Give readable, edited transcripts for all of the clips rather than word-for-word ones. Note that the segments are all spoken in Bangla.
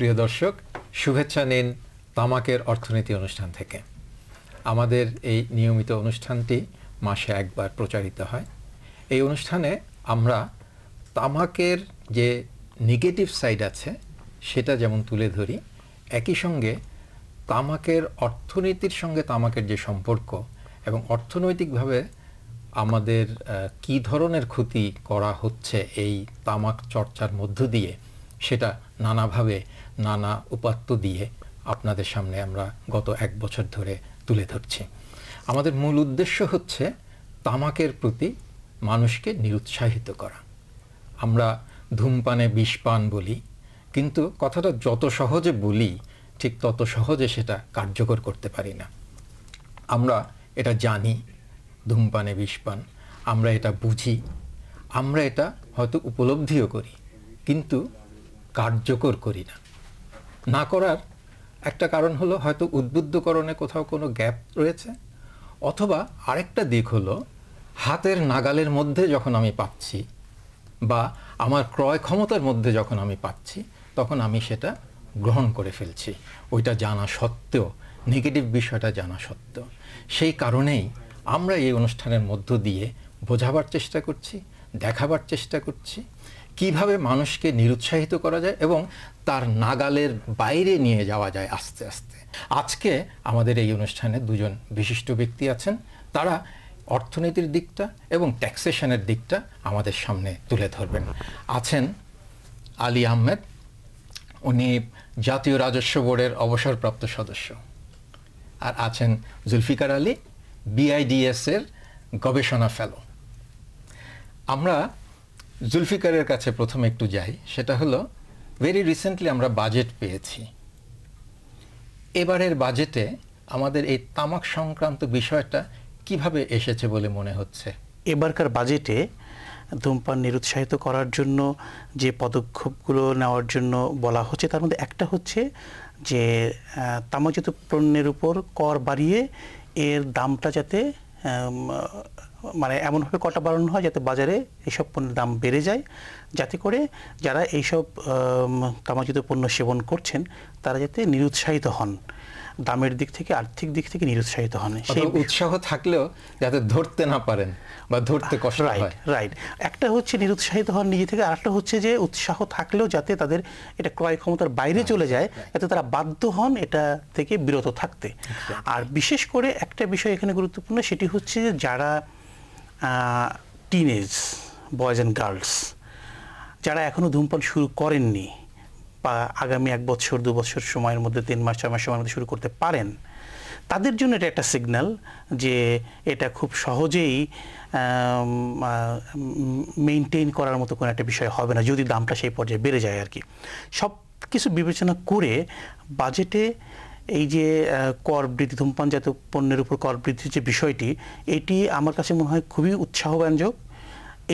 প্রিয় দর্শক, শুভেচ্ছা নিন তামাকের অর্থনীতি অনুষ্ঠান থেকে। আমাদের এই নিয়মিত অনুষ্ঠানটি মাসে একবার প্রচারিত হয়। এই অনুষ্ঠানে আমরা তামাকের যে নেগেটিভ সাইড আছে সেটা যেমন তুলে ধরি, একই সঙ্গে তামাকের অর্থনীতির সঙ্গে তামাকের যে সম্পর্ক এবং অর্থনৈতিকভাবে আমাদের কি ধরনের ক্ষতি করা হচ্ছে এই তামাক চর্চার মধ্য দিয়ে, সেটা নানাভাবে নানা উপাত্ত দিয়ে আপনাদের সামনে আমরা গত এক বছর ধরে তুলে ধরছি। আমাদের মূল উদ্দেশ্য হচ্ছে তামাকের প্রতি মানুষকে নিরুৎসাহিত করা। আমরা ধূমপানে বিষপান বলি, কিন্তু কথাটা যত সহজে বলি ঠিক তত সহজে সেটা কার্যকর করতে পারি না। আমরা এটা জানি ধূমপানে বিষপান, আমরা এটা বুঝি, আমরা এটা হয়তো উপলব্ধিও করি, কিন্তু কার্যকর করি না। না করার একটা কারণ হলো হয়তো উদ্বুদ্ধকরণে কোথাও কোনো গ্যাপ রয়েছে, অথবা আরেকটা দিক হলো হাতের নাগালের মধ্যে যখন আমি পাচ্ছি বা আমার ক্রয় ক্ষমতার মধ্যে যখন আমি পাচ্ছি, তখন আমি সেটা গ্রহণ করে ফেলছি, ওইটা জানা সত্ত্বেও, নেগেটিভ বিষয়টা জানা সত্ত্বেও। সেই কারণেই আমরা এই অনুষ্ঠানের মধ্য দিয়ে বোঝাবার চেষ্টা করছি, দেখাবার চেষ্টা করছি কিভাবে মানুষকে নিরুৎসাহিত করা যায় এবং তার নাগালের বাইরে নিয়ে যাওয়া যায় আস্তে আস্তে। আজকে আমাদের এই অনুষ্ঠানে দুজন বিশিষ্ট ব্যক্তি আছেন, তারা অর্থনীতির দিকটা এবং ট্যাক্সেশনের দিকটা আমাদের সামনে তুলে ধরবেন। আছেন আলী আহমেদ, উনি জাতীয় রাজস্ব বোর্ডের অবসরপ্রাপ্ত সদস্য, আর আছেন জুলফিকার আলী, BIDS এর গবেষণা ফেলো। আমরা জুলফিকারের কাছে প্রথমে একটু যাই। সেটা হলো, ভেরি রিসেন্টলি আমরা বাজেট পেয়েছি। এবারের বাজেটে আমাদের এই তামাক সংক্রান্ত বিষয়টা কিভাবে এসেছে বলে মনে হচ্ছে? এবারকার বাজেটে ধূমপান নিরুৎসাহিত করার জন্য যে পদক্ষেপগুলো নেওয়ার জন্য বলা হচ্ছে, তার মধ্যে একটা হচ্ছে যে তামাকজাত পণ্যের উপর কর বাড়িয়ে এর দামটা যাতে মানে এমনভাবে কটা বাড়ানো হয় যাতে বাজারে এইসব পণ্যের দাম বেড়ে যায়, যাতে করে যারা এইসব তামাকজাত পণ্য সেবন করছেন তারা যাতে নিরুৎসাহিত হন, দামের দিক থেকে আর্থিক দিক থেকে নিরুৎসাহিত হন। সেই উৎসাহ থাকলেও যাতে ধরতে না পারেন বা ধরতে কষ্ট হয়। রাইট। একটা হচ্ছে নিরুৎসাহিত হন নিজে থেকে, আরেকটা হচ্ছে যে উৎসাহ থাকলেও যাতে তাদের এটা ক্রয় ক্ষমতার বাইরে চলে যায়, যাতে তারা বাধ্য হন এটা থেকে বিরত থাকতে। আর বিশেষ করে একটা বিষয় এখানে গুরুত্বপূর্ণ, সেটি হচ্ছে যে যারা টিনেজ বয়েজ অ্যান্ড গার্লস, যারা এখনও ধূমপান শুরু করেননি বা আগামী 1 বছর 2 বছর সময়ের মধ্যে 3 মাস 6 মাস সময়ের মধ্যে শুরু করতে পারেন, তাদের জন্য এটা একটা সিগন্যাল যে এটা খুব সহজেই মেইনটেইন করার মতো কোনো একটা বিষয় হবে না যদি দামটা সেই পর্যায়ে বেড়ে যায় আর কি। সব কিছু বিবেচনা করে বাজেটে এই যে কর বৃদ্ধি, ধূমপানজাত পণ্যের উপর কর বৃদ্ধির যে বিষয়টি, এটি আমার কাছে মনে হয় খুবই উৎসাহব্যঞ্জক।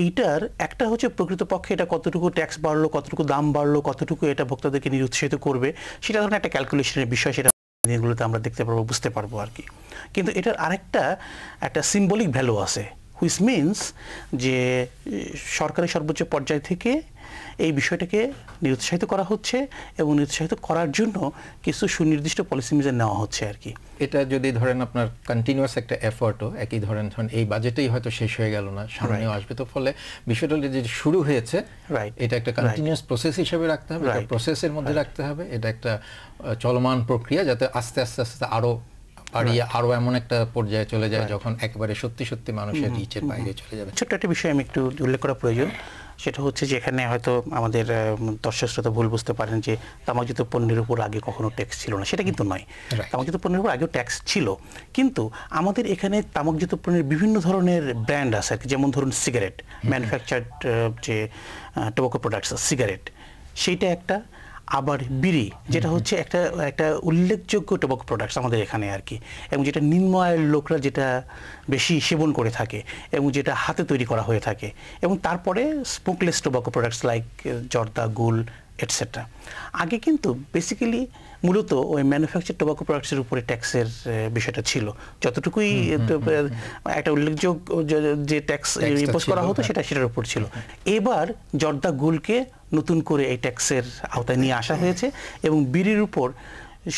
এইটার একটা হচ্ছে প্রকৃতপক্ষে এটা কতটুকু ট্যাক্স বাড়লো, কতটুকু দাম বাড়লো, কতটুকু এটা ভোক্তাদেরকে নিরুৎসাহিত করবে, সেটা ধরনের একটা ক্যালকুলেশনের বিষয়, সেটা দিনগুলোতে আমরা দেখতে পারবো, বুঝতে পারবো আর কি। কিন্তু এটার একটা সিম্বলিক ভ্যালু আছে, হুইচ মিনস যে সরকারের সর্বোচ্চ পর্যায় থেকে এই বিষয়টাকে নিরুৎসাহিত করা হচ্ছে এবং নিরুৎসাহিত করার জন্য কিছু সুনির্দিষ্ট পলিসি মেজার নেওয়া হচ্ছে আর কি। এটা যদি ধরেন আপনার কন্টিনিউয়াস একটা এফোর্টও একই ধরেন এই বাজেটেই হয়তো শেষ হয়ে গেল না, সামনেও আসবে, তো ফলে বিষয়টা যে শুরু হয়েছে এটা একটা কন্টিনিউয়াস প্রসেস হিসেবে রাখতে হবে, এটা প্রসেসের মধ্যে রাখতে হবে, এটা একটা চলমান প্রক্রিয়া, যাতে আস্তে আস্তে আস্তে আরো বাড়িয়ে আরো এমন একটা পর্যায়ে চলে যায় যখন একেবারে সত্যি সত্যি মানুষের রিচের বাইরে চলে যাবে। ছোট্ট একটা বিষয় আমি একটু উল্লেখ করা প্রয়োজন, সেটা হচ্ছে যে এখানে হয়তো আমাদের দর্শক শ্রোতা ভুল বুঝতে পারেন যে তামাকজাত পণ্যের উপর আগে কখনো ট্যাক্স ছিল না, সেটা কিন্তু নয়। তামাকজাত পণ্যের উপর আগেও ট্যাক্স ছিল, কিন্তু আমাদের এখানে তামাকজাত পণ্যের বিভিন্ন ধরনের ব্র্যান্ড আছে, যেমন ধরুন সিগারেট, ম্যানুফ্যাকচার্ড যে টোবাকো প্রোডাক্টস, সিগারেট সেইটা একটা, আবার বিড়ি যেটা হচ্ছে একটা উল্লেখযোগ্য টোবাকো প্রোডাক্টস আমাদের এখানে আর কি, এবং যেটা নিম্ন আয়ের লোকরা যেটা বেশি সেবন করে থাকে এবং যেটা হাতে তৈরি করা হয়ে থাকে। এবং তারপরে স্মোকলেস টোবাকো প্রোডাক্টস লাইক জর্দা, গুল, এটসেট্রা। আগে কিন্তু বেসিক্যালি মূলত ওই ম্যানুফ্যাকচার টোবাকো প্রোডাক্টসের উপরে ট্যাক্সের বিষয়টা ছিল, যতটুকুই একটা উল্লেখযোগ্য যে ট্যাক্স ইম্পোজ করা হতো সেটার উপর ছিল। এবার জর্দা গুলকে নতুন করে এই ট্যাক্সের আওতায় নিয়ে আসা হয়েছে এবং বিড়ির উপর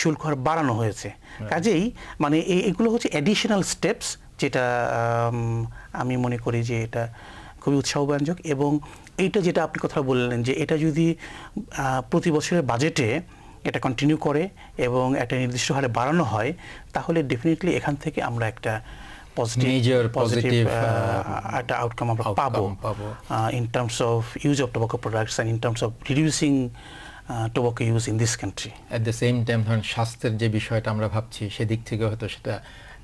শুল্ক হার বাড়ানো হয়েছে। কাজেই মানে এগুলো হচ্ছে অ্যাডিশনাল স্টেপস, যেটা আমি মনে করি যে এটা খুবই উৎসাহব্যঞ্জক। এবং এইটা যেটা আপনি কথা বললেন যে এটা যদি প্রতি বছরের বাজেটে এটা কন্টিনিউ করে এবং একটা নির্দিষ্ট হারে বাড়ানো হয়, তাহলে ডেফিনেটলি এখান থেকে আমরা একটা পজিটিভ একটা আউটকাম আমরা পাবো in terms of use of tobacco products and in terms of reducing tobacco use in this country. At the same time ধরেন স্বাস্থ্যের যে বিষয়টা আমরা ভাবছি সেদিক থেকে হয়তো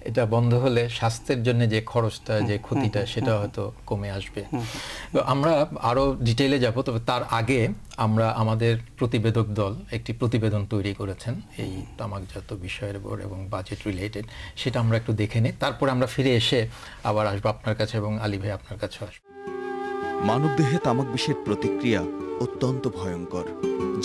এটা বন্ধ হলে স্বাস্থ্যের জন্য যে খরচটা, যে ক্ষতিটা, সেটা হয়তো কমে আসবে। আমরা আরো ডিটেইলে যাব, তবে তার আগে আমরা আমাদের প্রতিবেদক দল একটি প্রতিবেদন তৈরি করেছেন এই তামাকজাত বিষয়ের উপর এবং বাজেট রিলেটেড, সেটা আমরা একটু দেখে নিই, তারপরে আমরা ফিরে এসে আবার আসবো আপনার কাছে এবং আলী ভাই আপনার কাছে আসবো। মানবদেহে তামাক বিষের প্রতিক্রিয়া অত্যন্ত ভয়ঙ্কর।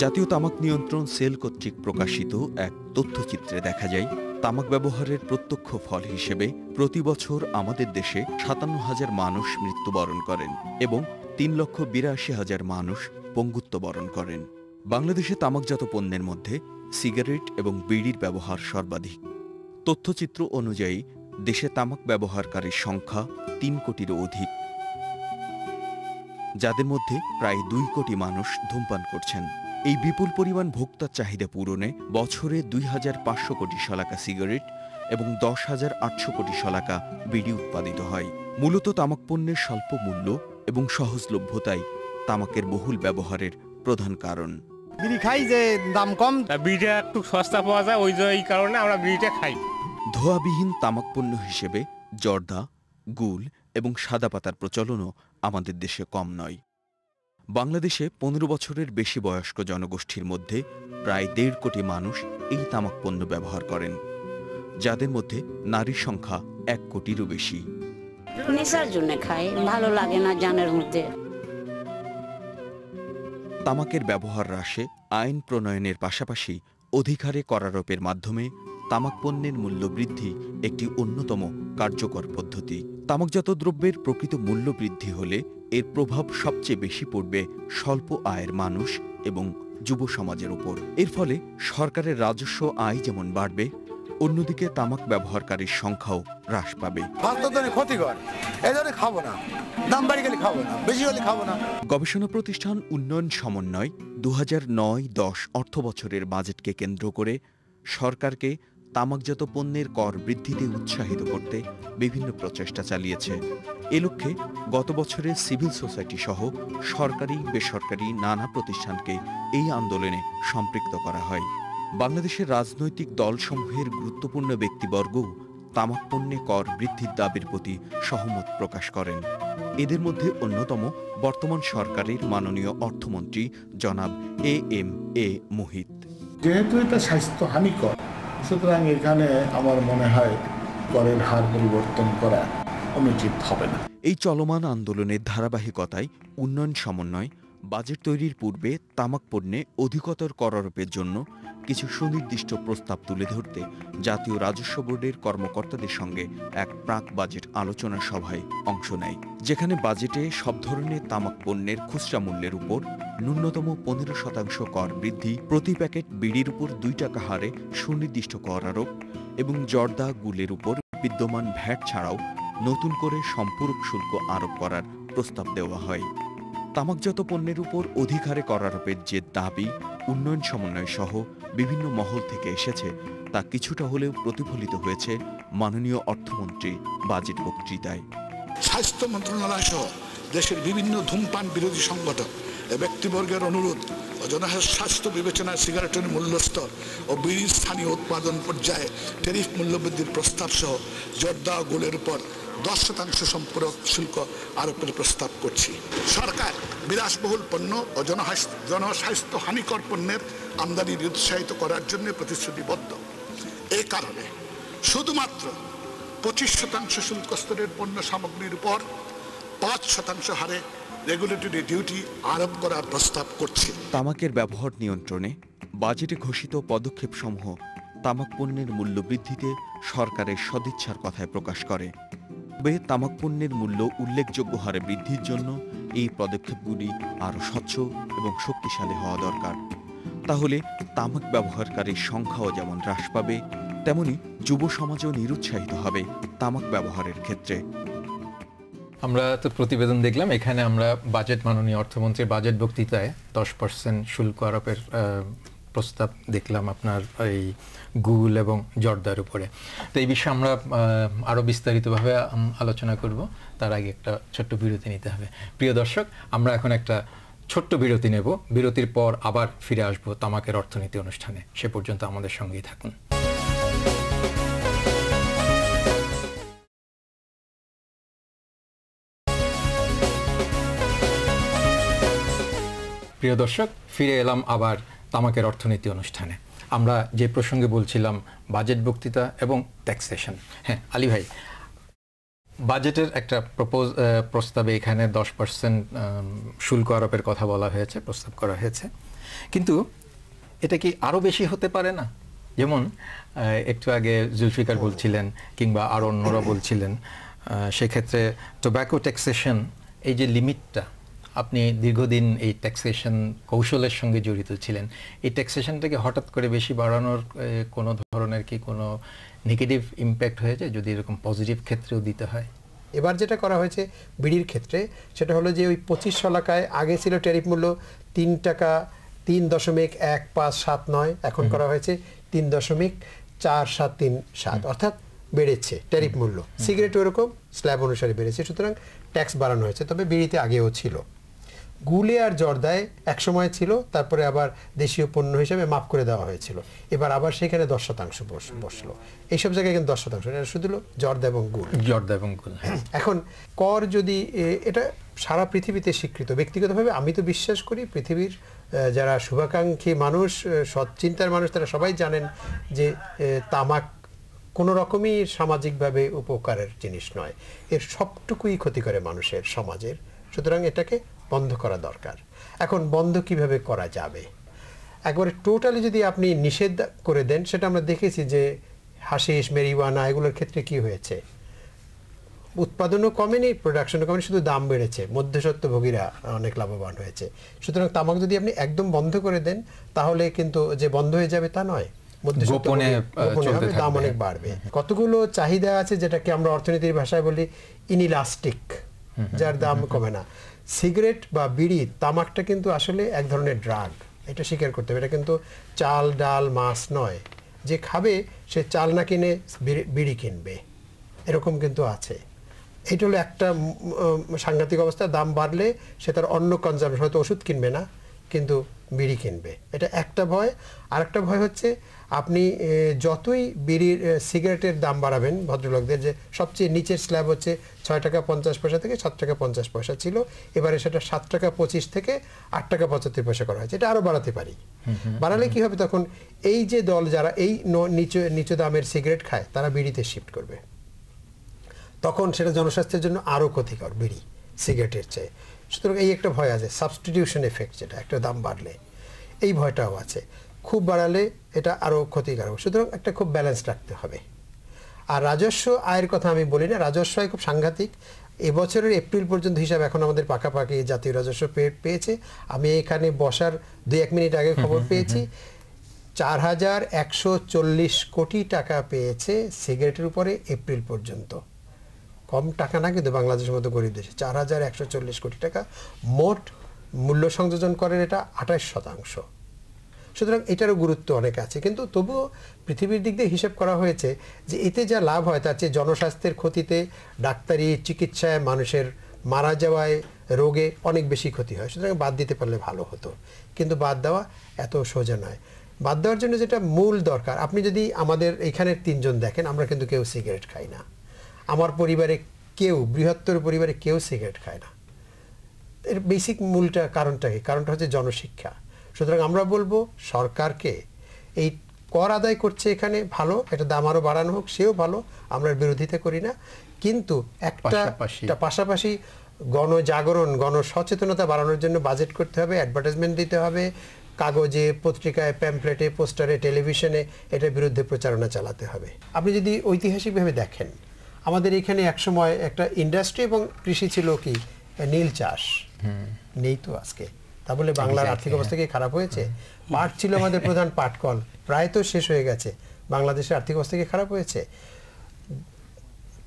জাতীয় তামাক নিয়ন্ত্রণ সেল কর্তৃক প্রকাশিত এক তথ্যচিত্রে দেখা যায়, তামাক ব্যবহারের প্রত্যক্ষ ফল হিসেবে প্রতি বছর আমাদের দেশে ৫৭,০০০ মানুষ মৃত্যুবরণ করেন এবং ৩,৮২,০০০ মানুষ পঙ্গুত্ব বরণ করেন। বাংলাদেশে তামাকজাত পণ্যের মধ্যে সিগারেট এবং বিড়ির ব্যবহার সর্বাধিক। তথ্যচিত্র অনুযায়ী দেশে তামাক ব্যবহারকারীর সংখ্যা ৩ কোটিরও অধিক, যাদের মধ্যে প্রায় ২ কোটি মানুষ ধূমপান করছেন। এই বিপুল পরিমাণ ভোক্তার চাহিদা পূরণে বছরে ২,৫০০ কোটি শলাকা সিগারেট এবং ১০,৮০০ কোটি শলাকা বিড়ি উৎপাদিত হয়। মূলত তামাক পণ্যের স্বল্প মূল্য এবং সহজলভ্যতাই তামাকের বহুল ব্যবহারের প্রধান কারণ। বিড়ি খাই যে দাম কম, বিড়িটা একটু সস্তা পাওয়া যায়, এই কারণে আমরা বিড়িটা খাই। ধোঁয়াবিহীন তামাক পণ্য হিসেবে জর্দা, গুল এবং সাদা পাতার প্রচলনও আমাদের দেশে কম নয়। বাংলাদেশে ১৫ বছরের বেশি বয়স্ক জনগোষ্ঠীর মধ্যে প্রায় ১.৫ কোটি মানুষ এই তামাক পণ্য ব্যবহার করেন, যাদের মধ্যে নারীর সংখ্যা ১ কোটিরও বেশি। নেশার জন্য খাই, ভালো লাগে না জানের মধ্যে। তামাকের ব্যবহার হ্রাসে আইন প্রণয়নের পাশাপাশি অধিকারে করারোপের মাধ্যমে তামাক পণ্যের মূল্য বৃদ্ধি একটি অন্যতম কার্যকর পদ্ধতি। তামাকজাত দ্রব্যের প্রকৃত মূল্য বৃদ্ধি হলে এর প্রভাব সবচেয়ে বেশি পড়বে স্বল্প আয়ের মানুষ এবং যুব সমাজের উপর। এর ফলে সরকারের রাজস্ব আয় যেমন বাড়বে, অন্যদিকে তামাক ব্যবহারকারীর সংখ্যাও হ্রাস পাবে। গবেষণা প্রতিষ্ঠান উন্নয়ন সমন্বয় ২০০৯-১০ অর্থবছরের বাজেটকে কেন্দ্র করে সরকারকে তামাকজাত পণ্যের কর বৃদ্ধিতে উৎসাহিত করতে বিভিন্ন প্রচেষ্টা চালিয়েছে। এ লক্ষ্যে গত বছরে সিভিল সোসাইটি সহ সরকারি বেসরকারি নানা প্রতিষ্ঠানকে এই আন্দোলনে সম্পৃক্ত করা হয়। বাংলাদেশের রাজনৈতিক দলসমূহের গুরুত্বপূর্ণ ব্যক্তিবর্গও তামাক পণ্যে কর বৃদ্ধির দাবির প্রতি সহমত প্রকাশ করেন। এদের মধ্যে অন্যতম বর্তমান সরকারের মাননীয় অর্থমন্ত্রী জনাব এ মুহিত। যেহেতু এটা স্বাস্থ্য হানিকর, সুতরাং এখানে আমার মনে হয় করের হার পরিবর্তন করা অনুচিত হবে না। এই চলমান আন্দোলনের ধারাবাহিকতায় উন্নয়ন সমন্বয় বাজেট তৈরির পূর্বে তামাক পণ্যে অধিকতর করারোপের জন্য কিছু সুনির্দিষ্ট প্রস্তাব তুলে ধরতে জাতীয় রাজস্ব বোর্ডের কর্মকর্তাদের সঙ্গে এক প্রাক বাজেট আলোচনা সভায় অংশ নেয়, যেখানে বাজেটে সব ধরনের তামাক পণ্যের খুচরা মূল্যের উপর ন্যূনতম ১৫% কর বৃদ্ধি, প্রতি প্যাকেট বিড়ির উপর ২ টাকা হারে সুনির্দিষ্ট কর আরোপ এবং জর্দা গুলের উপর বিদ্যমান ভ্যাট ছাড়াও নতুন করে সম্পূরক শুল্ক আরোপ করার প্রস্তাব দেওয়া হয়। তামাকজাত পণ্যের উপর অধিকারে কর আরোপের যে দাবি উন্নয়ন সমন্বয় সহ বিভিন্ন মহল থেকে এসেছে, তা কিছুটা হলেও প্রতিফলিত হয়েছে মাননীয় অর্থমন্ত্রী বাজেট বক্তৃতায়। স্বাস্থ্য মন্ত্রণালয় সহ দেশের বিভিন্ন ধূমপান বিরোধী সংগঠন ব্যক্তিবর্গের অনুরোধ ও জনস্বাস্থ্য বিবেচনায় সিগারেটের মূল্যস্তর ও বিড়ির স্থানীয় উৎপাদন পর্যায়ে ট্যারিফ মূল্যবৃদ্ধির প্রস্তাব সহ জর্দা ও গুলের উপর 10% সম্পূরক শুল্ক আরোপের প্রস্তাব করছি। সরকার বিলাসবহুল পণ্য ও জনস্বাস্থ্য হানিকর পণ্যের আমদানি নিরুৎসাহিত করার জন্য প্রতিশ্রুতিবদ্ধ। এই কারণে শুধুমাত্র 25% শুল্ক স্তরের পণ্য সামগ্রীর উপর 5% হারে রেগুলেটরি ডিউটি আরোপ করার প্রস্তাব করছে। তামাকের ব্যবহার নিয়ন্ত্রণে বাজেটে ঘোষিত পদক্ষেপসমূহ তামাক পণ্যের মূল্য বৃদ্ধিতে সরকারের সদিচ্ছার কথায় প্রকাশ করে। তবে তামাক পণ্যের মূল্য উল্লেখযোগ্য হারে বৃদ্ধির জন্য এই পদক্ষেপগুলি আরও স্বচ্ছ এবং শক্তিশালী হওয়া দরকার। তাহলে তামাক ব্যবহারকারীর সংখ্যাও যেমন হ্রাস পাবে, তেমনি যুব সমাজও নিরুৎসাহিত হবে তামাক ব্যবহারের ক্ষেত্রে। আমরা তো প্রতিবেদন দেখলাম, এখানে আমরা বাজেট, মাননীয় অর্থমন্ত্রীর বাজেট বক্তৃতায় 10% শুল্ক আরোপের প্রস্তাব দেখলাম আপনার এই গুল এবং জর্দার উপরে। তো এই বিষয়ে আমরা আরও বিস্তারিতভাবে আলোচনা করব। তার আগে একটা ছোট্ট বিরতি নিতে হবে। প্রিয় দর্শক, আমরা এখন একটা ছোট্ট বিরতি নেব। বিরতির পর আবার ফিরে আসব তামাকের অর্থনীতি অনুষ্ঠানে। সে পর্যন্ত আমাদের সঙ্গেই থাকুন। প্রিয় দর্শক, ফিরে এলাম আবার তামাকের অর্থনীতি অনুষ্ঠানে। আমরা যে প্রসঙ্গে বলছিলাম বাজেট বক্তৃতা এবং ট্যাক্সেশন। হ্যাঁ আলী ভাই, বাজেটের একটা প্রস্তাবে এখানে 10% শুল্ক আরোপের কথা বলা হয়েছে, প্রস্তাব করা হয়েছে। কিন্তু এটা কি আরও বেশি হতে পারে না? যেমন একটু আগে জুলফিকার বলছিলেন কিংবা আরও অন্যরা বলছিলেন, সেক্ষেত্রে টোব্যাকো ট্যাক্সেশন, এই যে লিমিটটা, আপনি দীর্ঘদিন এই ট্যাক্সেশন কৌশলের সঙ্গে জড়িত ছিলেন, এই ট্যাক্সেশনটাকে হঠাৎ করে বেশি বাড়ানোর কোনো ধরনের কি কোনো নেগেটিভ ইম্প্যাক্ট হয়েছে, যদি এরকম পজিটিভ ক্ষেত্রেও দিতে হয়? এবার যেটা করা হয়েছে বিড়ির ক্ষেত্রে, সেটা হলো যে ওই 25 শলাকায় আগে ছিল ট্যারিফ মূল্য 3 টাকা 3.1579, এখন করা হয়েছে 3.4737, অর্থাৎ বেড়েছে ট্যারিফ মূল্য। সিগারেট ওরকম স্ল্যাব অনুসারে বেড়েছে, সুতরাং ট্যাক্স বাড়ানো হয়েছে। তবে বিড়িতে আগেও ছিল, গুলে আর জর্দায় একসময় ছিল, তারপরে আবার দেশীয় পণ্য হিসেবে মাফ করে দেওয়া হয়েছিল। এবার আবার সেখানে 10% বসলো। এইসব জায়গায় কিন্তু 10%, এটা শুধু জর্দা এবং গুল। এখন কর যদি, এটা সারা পৃথিবীতে স্বীকৃত। ব্যক্তিগতভাবে আমি তো বিশ্বাস করি পৃথিবীর যারা শুভাকাঙ্ক্ষী মানুষ, সৎ চিন্তার মানুষ, তারা সবাই জানেন যে তামাক কোনো রকমই সামাজিকভাবে উপকারের জিনিস নয়, এর সবটুকুই ক্ষতি করে মানুষের, সমাজের। সুতরাং এটাকে বন্ধ করা দরকার। এখন বন্ধ কিভাবে করা যাবে? একবারে টোটালি যদি আপনি নিষেধ করে দেন, সেটা আমরা দেখেছি যে হাশিশ, মেরিওয়ানা এগুলোর ক্ষেত্রে কি হয়েছে, উৎপাদনও কমেনি, প্রোডাকশনও কমেনি, শুধু দাম বেড়েছে, মধ্যস্বত্বভোগীরা অনেক লাভবান হয়েছে। সুতরাং তামাক যদি আপনি একদম বন্ধ করে দেন, তাহলে কিন্তু যে বন্ধ হয়ে যাবে তা নয়, দাম অনেক বাড়বে। কতগুলো চাহিদা আছে যেটাকে আমরা অর্থনীতির ভাষায় বলি ইনইলাস্টিক, যার দাম কমে না। সিগারেট বা বিড়ি, তামাকটা কিন্তু আসলে এক ধরনের ড্রাগ, এটা স্বীকার করতে হবে। এটা কিন্তু চাল, ডাল, মাছ নয়। যে খাবে সে চাল না কিনে বিড়ি কিনবে, এরকম কিন্তু আছে। এটা হলো একটা সাংঘাতিক অবস্থা। দাম বাড়লে সে তার অন্য কনজাম্পশন, হয়তো ওষুধ কিনবে না কিন্তু বিড়ি কিনবে, এটা একটা ভয়। আরেকটা ভয় হচ্ছে আপনি যতই বিড়ির, সিগারেটের দাম বাড়াবেন, ভদ্রলোকদের যে সবচেয়ে নিচের স্ল্যাব হচ্ছে 6 টাকা 50 পয়সা থেকে 7 টাকা 50 পয়সা ছিল, এবারে সেটা 7 টাকা 25 থেকে 8 টাকা 75 পয়সা করা হয়েছে। এটা আরও বাড়াতে পারি। বাড়ালে কি হবে, তখন এই যে দল যারা এই নিচু দামের সিগারেট খায়, তারা বিড়িতে শিফট করবে। তখন সেটা জনস্বাস্থ্যের জন্য আরও ক্ষতিকর বিড়ি সিগারেটের চেয়ে। সুতরাং এই একটা ভয় আছে, সাবস্টিটিউশন এফেক্ট, যেটা একটা দাম বাড়লে, এই ভয়টাও আছে। খুব বাড়ালে এটা আরও ক্ষতিকারক। সুতরাং একটা খুব ব্যালেন্স রাখতে হবে। আর রাজস্ব আয়ের কথা আমি বলি না, রাজস্ব আয় খুব সাংঘাতিক। এবছরের এপ্রিল পর্যন্ত হিসাব এখন আমাদের পাকাপাকি জাতীয় রাজস্ব পেয়েছে। আমি এখানে বসার 2-1 মিনিট আগে খবর পেয়েছি, 4140 কোটি টাকা পেয়েছে সিগারেটের উপরে এপ্রিল পর্যন্ত। কম টাকা না কিন্তু বাংলাদেশের মতো গরিব দেশে 4140 কোটি টাকা। মোট মূল্য সংযোজন করেন এটা 28%। সুতরাং এটারও গুরুত্ব অনেক আছে। কিন্তু তবুও পৃথিবীর দিক দিয়ে হিসেব করা হয়েছে যে এতে যা লাভ হয় তার চেয়ে জনস্বাস্থ্যের ক্ষতিতে, ডাক্তারি চিকিৎসায়, মানুষের মারা যাওয়ায়, রোগে অনেক বেশি ক্ষতি হয়। সুতরাং বাদ দিতে পারলে ভালো হতো, কিন্তু বাদ দেওয়া এত সোজা নয়। বাদ দেওয়ার জন্য যেটা মূল দরকার, আপনি যদি আমাদের এখানের 3 জন দেখেন, আমরা কিন্তু কেউ সিগারেট খাই না। আমার পরিবারে কেউ, বৃহত্তর পরিবারে কেউ সিগারেট খায় না। এর বেসিক মূলটা কারণটা কি? কারণটা হচ্ছে জনশিক্ষা। সুতরাং আমরা বলবো সরকারকে, এই কর আদায় করছে এখানে ভালো, এটা দাম আরও বাড়ানো হোক, সেও ভালো, আমরা বিরোধিতা করি না। কিন্তু একটা পাশাপাশি গণজাগরণ গণসচেতনতা বাড়ানোর জন্য বাজেট করতে হবে, অ্যাডভার্টাইজমেন্ট দিতে হবে, কাগজে পত্রিকায় প্যাম্পলেটে পোস্টারে টেলিভিশনে এটার বিরুদ্ধে প্রচারণা চালাতে হবে। আপনি যদি ঐতিহাসিকভাবে দেখেন আমাদের এখানে একসময় একটা ইন্ডাস্ট্রি এবং কৃষি ছিল কি নীল চাষ, নেই তো আজকে। তা বলে বাংলার আর্থিক অবস্থা কি খারাপ হয়েছে? পাট ছিল আমাদের প্রধান পাটকল, প্রায় তো শেষ হয়ে গেছে। বাংলাদেশের আর্থিক অবস্থা কি খারাপ হয়েছে?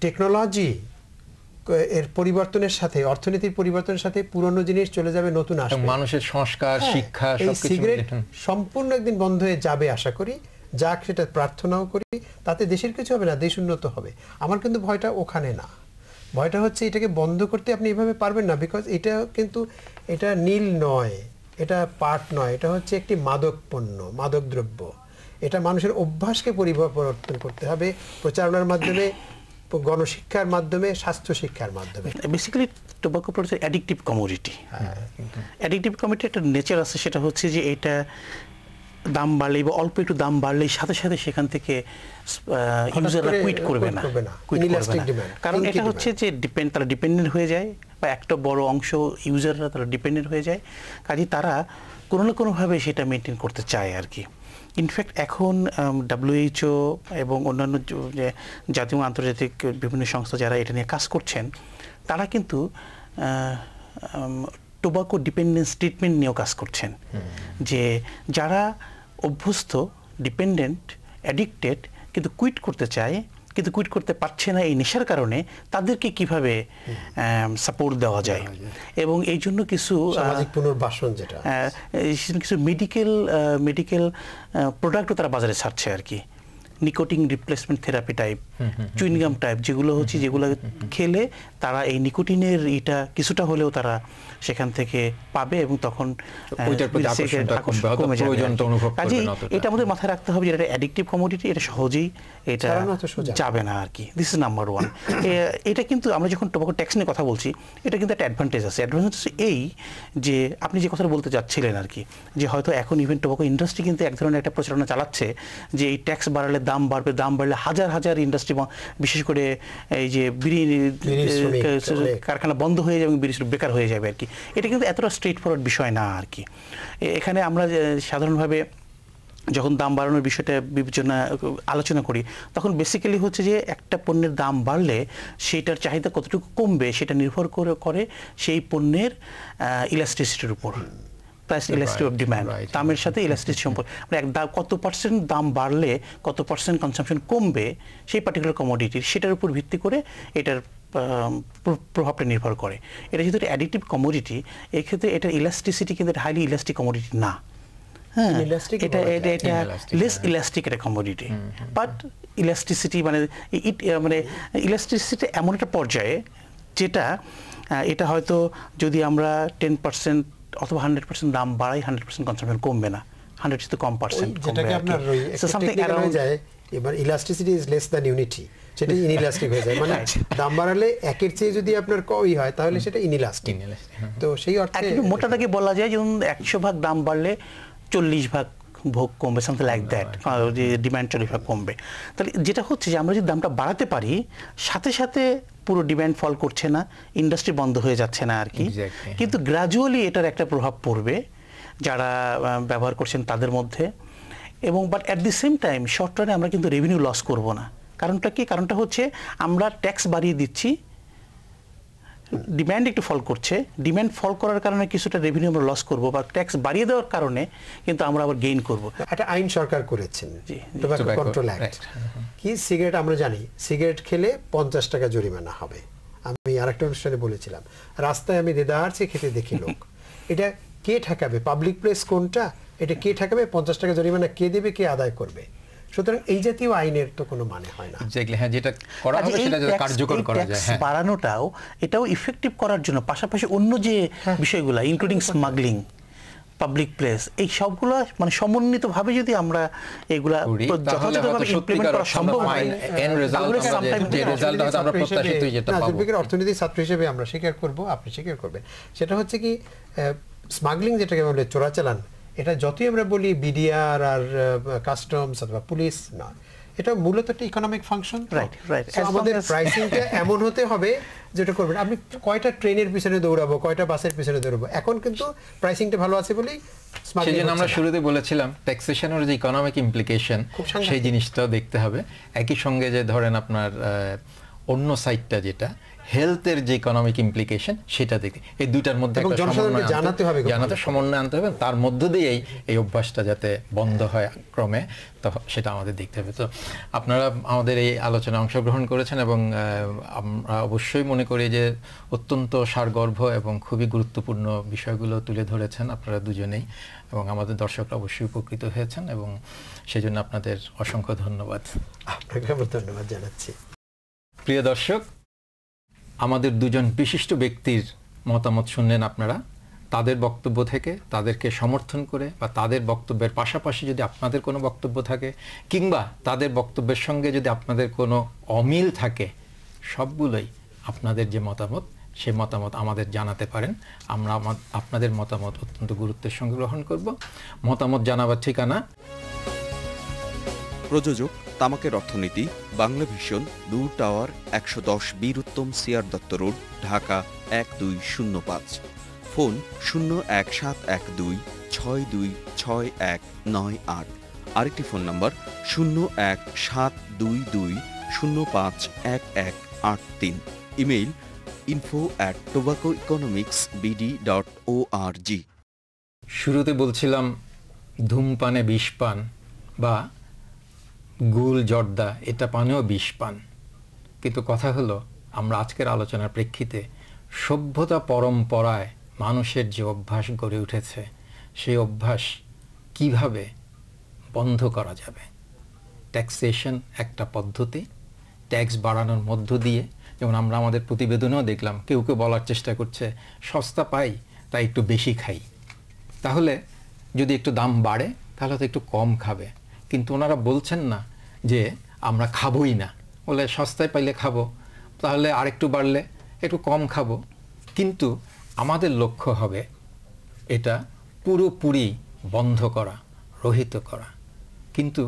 টেকনোলজি এর পরিবর্তনের সাথে অর্থনীতির পরিবর্তনের সাথে পুরনো জিনিস চলে যাবে, নতুন আসবে। মানুষের সংস্কার শিক্ষা সবকিছু সিগারেট সম্পূর্ণ একদিন বন্ধ হয়ে যাবে আশা করি, যাক সেটা প্রার্থনাও করি। তাতে দেশের কিছু হবে না, দেশ উন্নত হবে। আমার কিন্তু ভয়টা ওখানে না, ভয়টা হচ্ছে এটাকে বন্ধ করতে আপনি এভাবে পারবেন না। বিকজ এটা কিন্তু এটা নীল নয়, এটা পাট নয়, এটা হচ্ছে একটি মাদক পণ্য, মাদক দ্রব্য। এটা মানুষের অভ্যাসকে পরিবর্তন করতে হবে প্রচারণার মাধ্যমে, গণশিক্ষার মাধ্যমে, স্বাস্থ্য শিক্ষার মাধ্যমে। Basically tobacco products addictive commodity. Addictive commodity একটা নেচার আছে, সেটা হচ্ছে যে এটা দাম বাড়লেই বা অল্প একটু দাম বাড়লেই সাথে সাথে সেখান থেকে ইউজাররা কুইট করবে না, কারণ এটা হচ্ছে যে তারা ডিপেন্ডেন্ট হয়ে যায়, বা একটা বড় অংশ ইউজাররা তারা ডিপেন্ডেন্ট হয়ে যায়। কাজেই তারা কোনো না কোনোভাবে সেটা মেনটেন করতে চায় আর কি। ইনফ্যাক্ট এখন WHO এবং অন্যান্য যে জাতীয় আন্তর্জাতিক বিভিন্ন সংস্থা যারা এটা নিয়ে কাজ করছেন, তারা কিন্তু টোবাকো ডিপেন্ডেন্স ট্রিটমেন্ট নিয়েও কাজ করছেন। যে যারা অভ্যস্ত, ডিপেন্ডেন্ট, অ্যাডিক্টেড, কিন্তু কুইট করতে চায় কিন্তু কুইট করতে পারছে না এই নেশার কারণে, তাদেরকে কিভাবে সাপোর্ট দেওয়া যায়। এবং এই জন্য কিছু সামাজিক পুনর্বাসন, যেটা কিছু মেডিকেল প্রোডাক্টও তারা বাজারে ছাড়ছে আর কি। Nicotine replacement therapy type, chewing gum type, যেগুলো খেলে তারা এই নিকোটিনের এটা কিছুটা হলেও তারা সেখান থেকে পাবে এবং তখন কমে যাবে। কাজেই এটা আমাদের মাথায় রাখতে হবে যে এটা অ্যাডিকটিভ কমোডিটি, এটা সহজেই এটা যাবে না আর কি। This is number one. এটা কিন্তু আমরা যখন টোবাকো ট্যাক্স নিয়ে কথা বলছি, এটা কিন্তু একটা অ্যাডভান্টেজ আছে। অ্যাডভান্টেজ এই যে আপনি যে কথাটা বলতে যাচ্ছিলেন আর কি, যে হয়তো এখন ইভেন টোবাকো ইন্ডাস্ট্রি কিন্তু এক ধরনের একটা প্রচারণা চালাচ্ছে যে এই ট্যাক্স বাড়ালে দাম বাড়বে, দাম বাড়লে হাজার হাজার ইন্ডাস্ট্রি, বিশেষ করে এই যে বিড়ি কারখানা বন্ধ হয়ে যাবে, বিড়ি বেকার হয়ে যাবে আর কি। এটা কিন্তু এতটা স্ট্রেট ফরওয়ার্ড বিষয় না আর কি। এখানে আমরা সাধারণভাবে যখন দাম বাড়ানোর বিষয়টা আলোচনা করি, তখন বেসিক্যালি হচ্ছে যে একটা পণ্যের দাম বাড়লে সেটার চাহিদা কতটুকু কমবে সেটা নির্ভর করে সেই পণ্যের ইলাস্টিসিটির উপর, প্রাইস ইলাস্টিসিটি অফ ডিমান্ড, দামের সাথে ইলাস্টিসিটি সম্পর্ক, মানে কত পার্সেন্ট দাম বাড়লে কত পার্সেন্ট কনসাম্পশন কমবে সেই পার্টিকুলার কমোডিটির, সেটার উপর ভিত্তি করে এটার প্রভাবটা নির্ভর করে। এটা যেহেতু অ্যাডিকটিভ কমোডিটি, এক্ষেত্রে এটার ইলাস্টিসিটি কিন্তু হাইলি ইলাস্টিক কমোডিটি না। হ্যাঁ, এটা লেস ইলাস্টিক একটা কমোডিটি, বাট ইলাস্টিসিটি মানে ইলাস্টিসিটি এমন একটা পর্যায়ে যেটা এটা হয়তো যদি আমরা 10% অথবা 100% দাম বাড়াই, 100% কনসাম্পশন কমবে না, 100 তো কম পার্সেন্ট যেটাকে আপনার হয়ে যায়। এবার elasticity is less than unity, সেটা ইনইলাস্টিক হয়ে যায়। মানে দাম বাড়ালে একের চেয়ে যদি আপনার কই হয় তাহলে সেটা ইনইলাস্টিক। তো সেই অর্থে মোটা দাগে বলা যায় যেমন 100 ভাগ দাম বাড়লে 40 ভাগ ভোগ কমবে, সামথিং লাইক দ্যাট, যে ডিমান্ড 40 ভাগ কমবে। তাহলে যেটা হচ্ছে যে আমরা যদি দামটা বাড়াতে পারি, সাথে সাথে পুরো ডিমান্ড ফল করছে না, ইন্ডাস্ট্রি বন্ধ হয়ে যাচ্ছে না আর কি, কিন্তু গ্র্যাজুয়ালি এটার একটা প্রভাব পড়বে যারা ব্যবহার করছেন তাদের মধ্যে। এবং but at the same time short রানে আমরা কিন্তু রেভিনিউ লস করব না। কারণটা কি? কারণটা হচ্ছে আমরা ট্যাক্স বাড়িয়ে দিচ্ছি, ডিমান্ড একটু ফল করছে, ডিমান্ড ফল করার কারণে কিছুটা রেভিনিউ আমরা লস করব, বা ট্যাক্স বাড়িয়ে দেওয়ার কারণে কিন্তু আমরা আবার গেইন করব। একটা আইন সরকার করেছেন, টোবাকো কন্ট্রোল অ্যাক্ট। কি সিগারেট আমরা জানি, সিগারেট খেলে 50 টাকা জরিমানা হবে। আমি আরেকটা অনুষ্ঠানে বলেছিলাম, রাস্তায় আমি দেদারছে খেতে দেখি লোক। এটা কে ঠেকাবে? পাবলিক প্লেস কোনটা? এটা কে ঠেকাবে? 50 টাকা জরিমানা কে দেবে, কে আদায় করবে? সুতরাং এই জাতীয় আইনের তো কোনো মানে হয় না। হ্যাঁ, যেটা করা হবে সেটা কার্যকর করা যায়। হ্যাঁ, বাড়ানোটাও এটাও ইফেক্টিভ করার জন্য পাশাপাশি অন্য যে বিষয়গুলো ইনক্লুডিং স্মাগলিং, পাবলিক প্লেস, এই সবগুলো মানে সমন্বিতভাবে যদি আমরা এগুলা যথাযথভাবে ইমপ্লিমেন্ট করা সম্ভব হয়, এন্ড রেজাল্ট আমরা প্রত্যাশিতই যেটা পাবো। দুর্ভিক্ষের অর্থনীতি ছাত্র হিসেবে আমরা স্বীকার করব, আপনি স্বীকার করবেন। সেটা হচ্ছে কি স্মাগলিং, যেটাকে বলে চোরাচালান, এটা যতই আমরা বলি বিডিআর আর কাস্টমস অথবা পুলিশ, না, এটা মূলত একটা ইকোনমিক ফাংশন। Right right. আমাদের প্রাইসিংটা এমন হতে হবে যেটা করবেন আপনি কয়টা ট্রেনের পিছনে দৌড়াবো, কয়টা বাসের পিছনে দৌড়াবো, এখন কিন্তু প্রাইসিংটা ভালো আছে বলেই সেজন্য আমরা শুরুতে বলেছিলাম ট্যাক্সেশনের যে ইকোনমিক ইমপ্লিকেশন সেই জিনিসটাও দেখতে হবে। একই সঙ্গে যে ধরেন আপনার অন্য সাইডটা যেটা হেলথের যে ইকোনমিক ইমপ্লিকেশন সেটা দেখে এই দুইটার মধ্যে একটা সমন্বয় আনতে হবে, তার মধ্য দিয়েই এই অভ্যাসটা যাতে বন্ধ হয় ক্রমে, তো সেটা আমাদের দেখতে হবে। তো আপনারা আমাদের এই আলোচনায় অংশগ্রহণ করেছেন এবং আমরা অবশ্যই মনে করি যে অত্যন্ত সারগর্ভ এবং খুবই গুরুত্বপূর্ণ বিষয়গুলো তুলে ধরেছেন আপনারা দুজনেই, এবং আমাদের দর্শকরা অবশ্যই উপকৃত হয়েছেন এবং সেজন্য আপনাদের অসংখ্য ধন্যবাদ। আপনাকে ধন্যবাদ জানাচ্ছি। প্রিয় দর্শক, আমাদের দুজন বিশিষ্ট ব্যক্তির মতামত শুনলেন আপনারা। তাদের বক্তব্য থেকে তাদেরকে সমর্থন করে বা তাদের বক্তব্যের পাশাপাশি যদি আপনাদের কোনো বক্তব্য থাকে কিংবা তাদের বক্তব্যের সঙ্গে যদি আপনাদের কোনো অমিল থাকে, সবগুলোই আপনাদের যে মতামত সেই মতামত আমাদের জানাতে পারেন। আমরা আপনাদের মতামত অত্যন্ত গুরুত্বের সঙ্গে গ্রহণ করব। মতামত জানাবার ঠিকানা: প্রযোজক তামাকের অর্থনীতি, বাংলা ভিশন, নূর tower, 110 Bir Uttam CR Dutta road, Dhaka 1205। Phone 01712626198। আরেকটি ফোন নম্বর 01722051183। Email info@tobaccoeconomicsbd.org। শুরুতে বলছিলাম ধূমপানে বিষ পান বা গুল জর্দা এটা পানেও বিষ পান, কিন্তু কথা হলো আমরা আজকের আলোচনার প্রেক্ষিতে সভ্যতা পরম্পরায় মানুষের যে অভ্যাস গড়ে উঠেছে সেই অভ্যাস কিভাবে বন্ধ করা যাবে। ট্যাক্সেশন একটা পদ্ধতি, ট্যাক্স বাড়ানোর মধ্য দিয়ে, যেমন আমরা আমাদের প্রতিবেদনেও দেখলাম কেউ কেউ বলার চেষ্টা করছে সস্তা পাই তাই একটু বেশি খাই, তাহলে যদি একটু দাম বাড়ে তাহলে তো একটু কম খাবে, কিন্তু ওনারা বলছেন না যে আমরা খাবোই না, বলে সস্তায় পাইলে খাবো, তাহলে আরেকটু বাড়লে একটু কম খাবো। কিন্তু আমাদের লক্ষ্য হবে এটা পুরোপুরি বন্ধ করা, রহিত করা, কিন্তু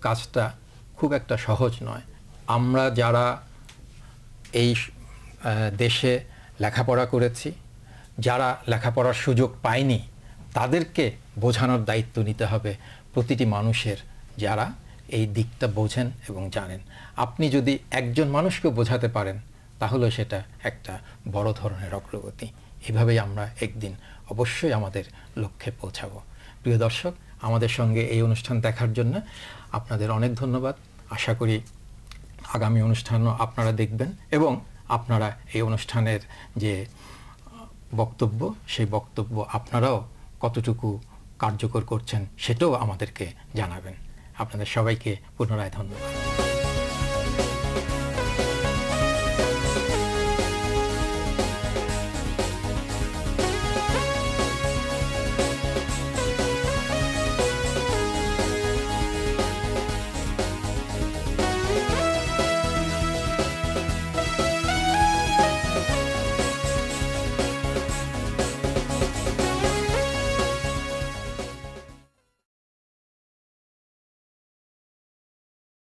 কাজটা খুব একটা সহজ নয়। আমরা যারা এই দেশে লেখাপড়া করেছি, যারা লেখাপড়ার সুযোগ পায়নি, তাদেরকে বোঝানোর দায়িত্ব নিতে হবে প্রতিটি মানুষের, যারা এই দিকটা বোঝেন এবং জানেন। আপনি যদি একজন মানুষকে বোঝাতে পারেন তাহলে সেটা একটা বড় ধরনের অগ্রগতি। এভাবেই আমরা একদিন অবশ্যই আমাদের লক্ষ্যে পৌঁছাবো। প্রিয় দর্শক, আমাদের সঙ্গে এই অনুষ্ঠান দেখার জন্য আপনাদের অনেক ধন্যবাদ। আশা করি আগামী অনুষ্ঠানও আপনারা দেখবেন এবং আপনারা এই অনুষ্ঠানের যে বক্তব্য সেই বক্তব্য আপনারাও কতটুকু কার্যকর করছেন সেটাও আমাদেরকে জানাবেন। আপনাদের সবাইকে পুনরায় ধন্যবাদ।